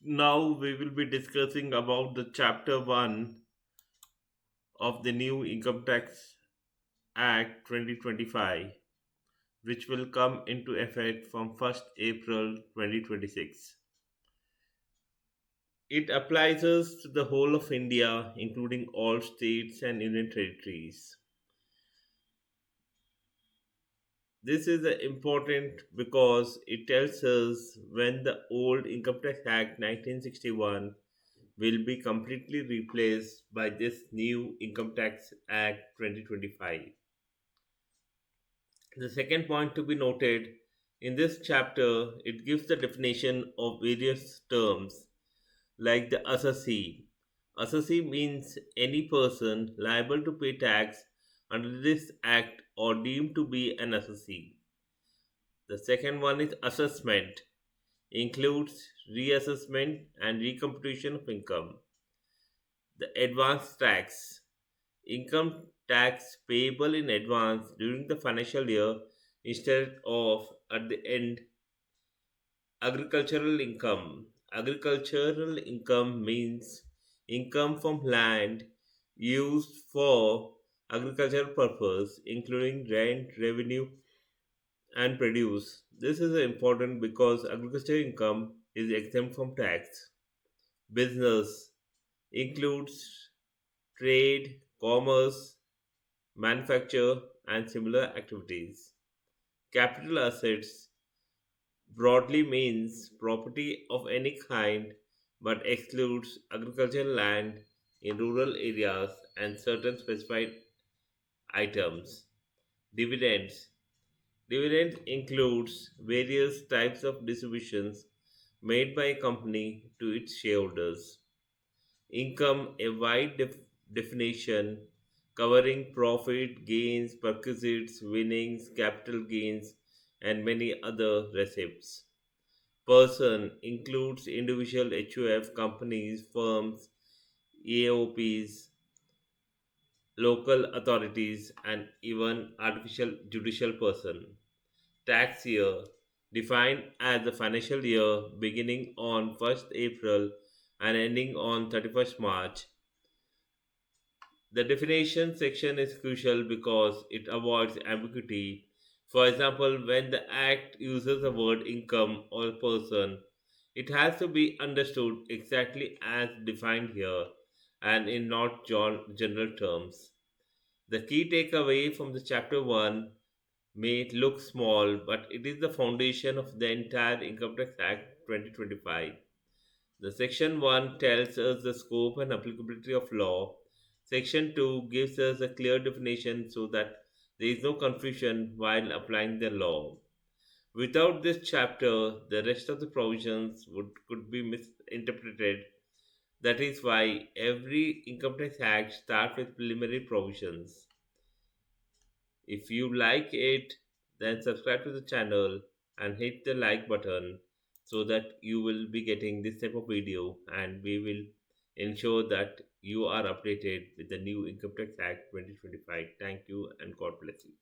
Now we will be discussing about the chapter 1 of the new Income Tax Act 2025, which will come into effect from 1st April 2026. It applies us to the whole of India, including all states and union territories. This is important because it tells us when the old Income Tax Act 1961 will be completely replaced by this new Income Tax Act 2025. The second point to be noted in this chapter, it gives the definition of various terms like the assessee. Assessee means any person liable to pay tax under this act or deemed to be an assessee. The second one is assessment, includes reassessment and recomputation of income. The advance tax, income tax payable in advance during the financial year instead of at the end. Agricultural income. Agricultural income means income from land used for agricultural purpose, including rent, revenue, and produce. This is important because agricultural income is exempt from tax. Business includes trade, commerce, manufacture, and similar activities. Capital assets broadly means property of any kind but excludes agricultural land in rural areas and certain specified items. Dividends. Dividend includes various types of distributions made by a company to its shareholders. Income, a wide definition covering profit, gains, perquisites, winnings, capital gains, and many other receipts. Person includes individual HUF companies, firms, AOPs, local authorities, and even artificial judicial person. Tax year defined as the financial year beginning on 1st April and ending on 31st March. The definition section is crucial because it avoids ambiguity. For example, when the Act uses the word income or person, it has to be understood exactly as defined here and in not general terms. The key takeaway from the chapter 1 may look small, but it is the foundation of the entire Income Tax Act 2025. The Section 1 tells us the scope and applicability of law. Section 2 gives us a clear definition so that there is no confusion while applying the law. Without this chapter, the rest of the provisions could be misinterpreted. That is why every Income Tax Act starts with preliminary provisions. If you like it, then subscribe to the channel and hit the like button so that you will be getting this type of video and we will ensure that you are updated with the new Income Tax Act 2025. Thank you and God bless you.